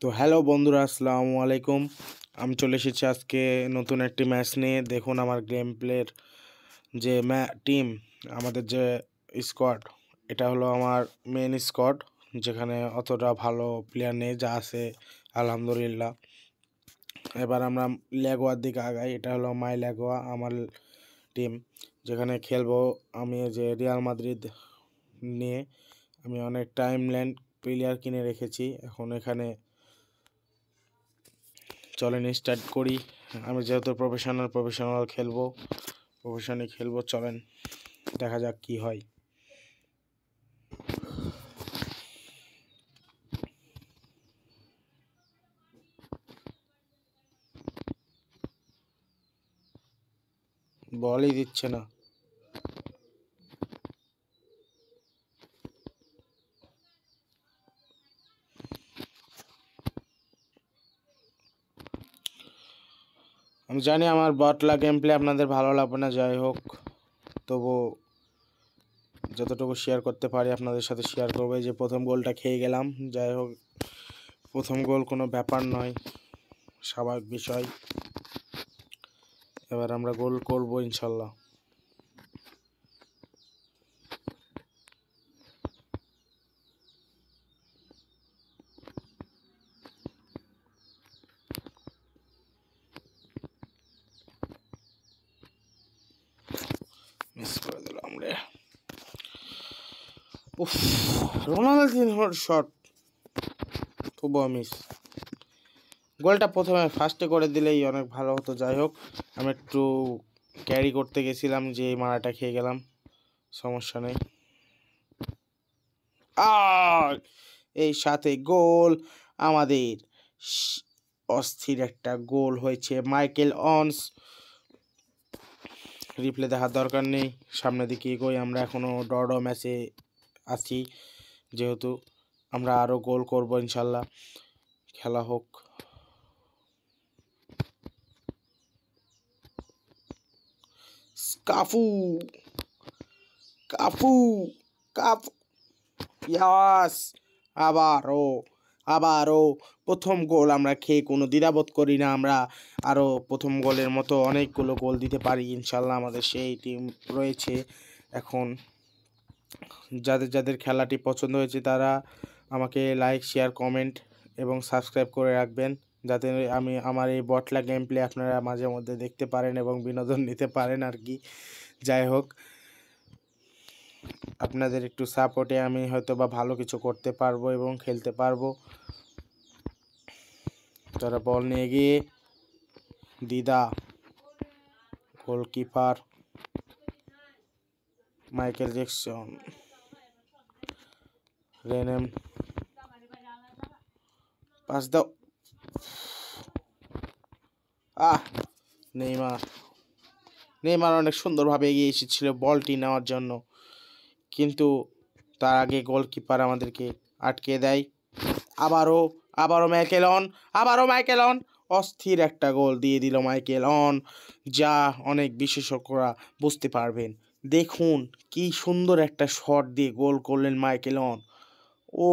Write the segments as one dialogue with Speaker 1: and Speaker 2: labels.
Speaker 1: তো হ্যালো বন্ধুরা, আসসালামু আলাইকুম। আমি চলে এসেছি আজকে নতুন একটি ম্যাচ নিয়ে। দেখুন আমার গেম প্লের যে টিম, আমাদের যে স্কোয়াড, এটা হলো আমার মেন স্কোয়াড, যেখানে অতটা ভালো প্লেয়ার নেই, যা আছে আলহামদুলিল্লাহ। এবার আমরা ল্যাগোয়ার দিকে আগাই। এটা হলো মাই ল্যাগোয়া, আমার টিম, যেখানে খেলবো আমি যে রিয়াল মাদ্রিদ নিয়ে। আমি অনেক টাইমল্যান্ড প্লেয়ার কিনে রেখেছি। এখন এখানে চলেন স্টার্ট করি। আমি যেহেতু প্রফেশনাল খেলবো, চলেন দেখা যাক কি হয়। বলই দিচ্ছে না। আমি জানি আমার বটলা গেম প্লে আপনাদের ভালো লাগবে না, যাই হোক তবু যতটুকু শেয়ার করতে পারি আপনাদের সাথে শেয়ার করবো। যে প্রথম গোলটা খেয়ে গেলাম, যাই হোক প্রথম গোল কোনো ব্যাপার নয়, স্বাভাবিক বিষয়। এবার আমরা গোল করব ইনশাল্লাহ। মিস করে দিলাম রে। উফ, রোনালদিনহোর শট, তবুও মিস। গোলটা প্রথমে ফার্স্টে করে দিলেই অনেক ভালো হতো। যাই হোক, আমি একটু ক্যারি করতে গেছিলাম, যে মারাটা খেয়ে গেলাম, সমস্যা নেই। আর এই সাথে গোল আমাদের, অস্থির একটা গোল হয়েছে। মাইকেল অনস, রিপ্লে দেখার দরকার নেই, সামনের দিকে এগোই। আমরা এখনও ড্র ম্যাচে আছি, যেহেতু আমরা আরও গোল করব ইনশাল্লাহ। খেলা হোক। কাফু কাফু কাফু, ইয়াস, আবারও প্রথম গোল আমরা খেয়ে কোনো দ্বিধাবোধ করি না। আমরা আরও প্রথম গোলের মতো অনেকগুলো গোল দিতে পারি ইনশাল্লাহ। আমাদের সেই টিম রয়েছে। এখন যাদের যাদের খেলাটি পছন্দ হয়েছে তারা আমাকে লাইক, শেয়ার, কমেন্ট এবং সাবস্ক্রাইব করে রাখবেন, যাতে আমি আমার এই বটলা গেম প্লে আপনারা মাঝে মধ্যে দেখতে পারেন এবং বিনোদন নিতে পারেন আর কি। যাই হোক, আপনাদের একটু সাপোর্টে আমি হয়তো বা ভালো কিছু করতে পারবো এবং খেলতে পারবো। তারা বল নিয়ে গিয়ে দিদা, গোলকিপার মাইকেল জ্যাকসন, রেনেম, পাস দাও। নেইমার অনেক সুন্দরভাবে এগিয়ে এসেছিল বলটি নেওয়ার জন্য, কিন্তু তার আগে গোলকিপার আমাদেরকে আটকে দেয়। আবারও মাইকেল অন, অস্থির একটা গোল দিয়ে দিল মাইকেল অন, যা অনেক বিশেষজ্ঞরা বুঝতে পারবেন। দেখুন কি সুন্দর একটা শট দিয়ে গোল করলেন মাইকেল অন। ও,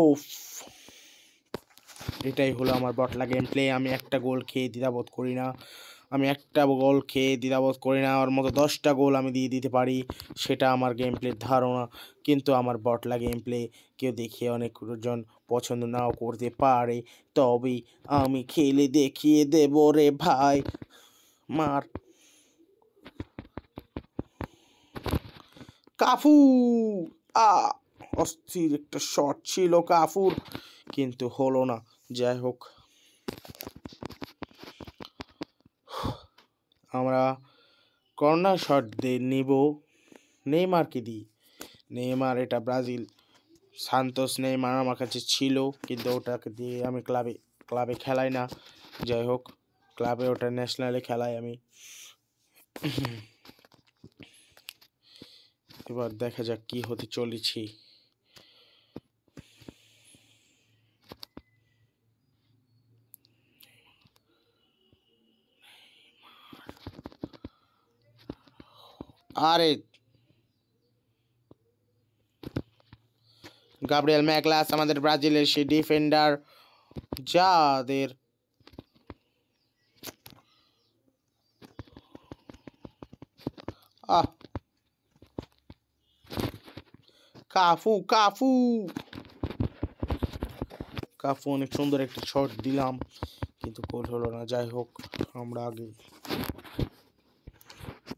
Speaker 1: এটাই হলো আমার বটলা গেম প্লে। আমি একটা গোল খেয়ে দ্বিধাবোধ করি না। ওর মতো 10টা গোল আমি দিয়ে দিতে পারি, সেটা আমার গেম প্লের ধারণা। কিন্তু আমার বটলা গেম প্লে কেউ দেখে অনেকজন পছন্দ নাও করতে পারে, তবে আমি খেলে দেখিয়ে দেব রে ভাই। মার কাফু, অস্থির একটা শট ছিল কাফুর, কিন্তু হলো না। যাই হোক, আমরা কর্নার শট দিয়ে নিব নেইমারকে দিই। এটা ব্রাজিল সান্তোস নেইমার আমার কাছে ছিল, কিন্তু ওটাকে দিয়ে আমি ক্লাবে খেলাই না। যাই হোক, ক্লাবে ওটা ন্যাশনালে খেলাই আমি। এবার দেখা যাক কি হতে চলেছি। আরে গাব্রিয়েল ম্যাগলাস, আমাদের ব্রাজিলের সেই ডিফেন্ডার, যাদের আহ কাফু কাফু কাফু অনেক সুন্দর একটা শট দিলাম, কিন্তু গোল হলো না। যাই হোক, আমরা আগে।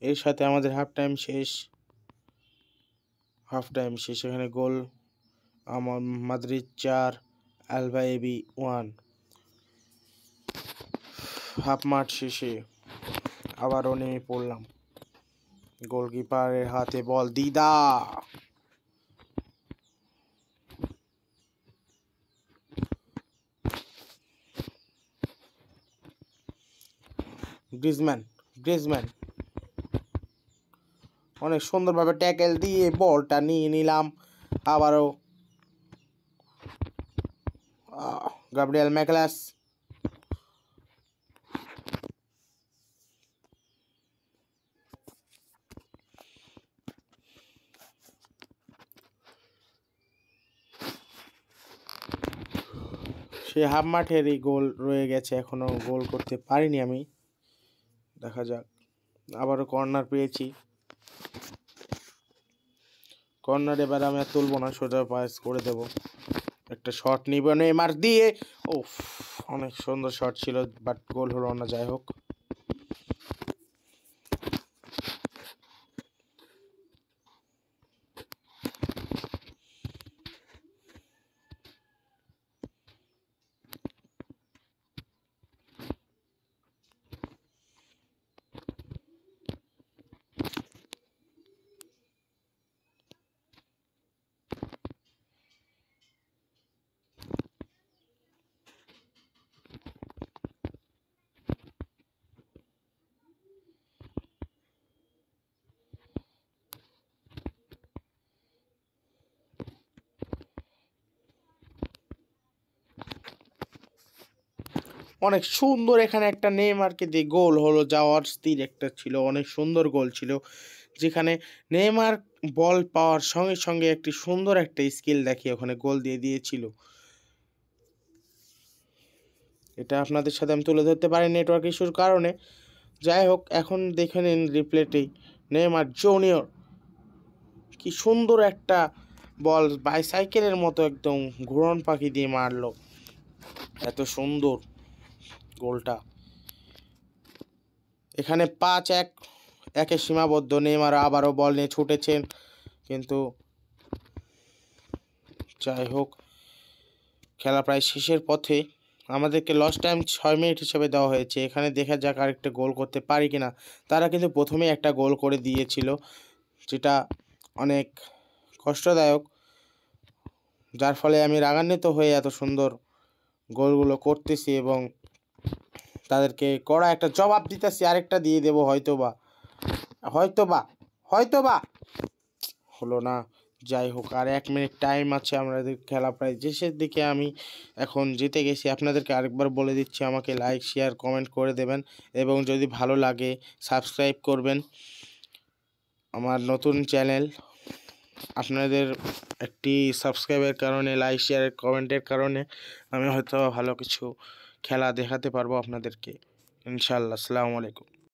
Speaker 1: এর সাথে আমাদের হাফ টাইম শেষ। এখানে গোল আমার মাদ্রিদ 4, আলবা এবি 1। হাফ মাঠ শেষে আবারও নেমে পড়লাম। গোলকিপারের হাতে বল, দিদা গ্রিজম্যান অনেক সুন্দরভাবে ট্যাকেল দিয়ে বলটা নিয়ে নিলাম। আবারও গাব্রিয়েল ম্যাগলাস। সে হাফ মাঠেরই গোল রয়ে গেছে, এখনো গোল করতে পারিনি আমি। দেখা যাক। আবারও কর্নার পেয়েছি। কর্নার এবার আমি আর তুলবো না, সোজা পাস করে দেব। একটা শট নিব নেইমার দিয়ে। ওফ, অনেক সুন্দর শট ছিল, বাট গোল হলো না। যাই হোক, অনেক সুন্দর এখানে একটা নেইমারকে দিয়ে গোল হলো, যা অস্থির একটা ছিল। অনেক সুন্দর গোল ছিল, যেখানে নেইমার বল পাওয়ার সঙ্গে সঙ্গে একটি সুন্দর একটা স্কিল দেখিয়ে ওখানে গোল দিয়ে দিয়েছিল। এটা আপনাদের সাথে আমি তুলে ধরতে পারি নেটওয়ার্ক ইস্যুর কারণে। যাই হোক, এখন দেখে নিন রিপ্লেতেই। নেইমার জুনিয়র কি সুন্দর একটা বল বাইসাইকেলের মতো একদম ঘুরন পাখি দিয়ে মারলো। এত সুন্দর গোলটা। এখানে 5-1 সীমাবদ্ধ। নেইমার আবারও বল নিয়ে ছুটেছেন, কিন্তু যাই হোক, খেলা প্রায় শেষের পথে। আমাদেরকে লস টাইম 6 মিনিট হিসেবে দেওয়া হয়েছে। এখানে দেখা যাক আরেকটা গোল করতে পারি কিনা। তারা কিন্তু প্রথমেই একটা গোল করে দিয়েছিল, যেটা অনেক কষ্টদায়ক, যার ফলে আমি রাগান্বিত হয়ে এত সুন্দর গোলগুলো করতেছি এবং তাদেরকে কড়া একটা জবাব দিতেছি। আরেকটা দিয়ে দেবো হয়তোবা হলো না। যাই হোক, আর 1 মিনিট টাইম আছে, আমাদের খেলা প্রায় শেষের দিকে। আমি এখন জিতে গেছি। আপনাদেরকে আরেকবার বলে দিচ্ছি, আমাকে লাইক শেয়ার কমেন্ট করে দেবেন, এবং যদি ভালো লাগে সাবস্ক্রাইব করবেন। আমার নতুন চ্যানেল, আপনাদের একটি সাবস্ক্রাইবের কারণে, লাইক শেয়ার কমেন্টের কারণে আমি হয়তো ভালো কিছু খেলা দেখাতে পারবো আপনাদেরকে, ইনশাআল্লাহ। আসসালামু আলাইকুম।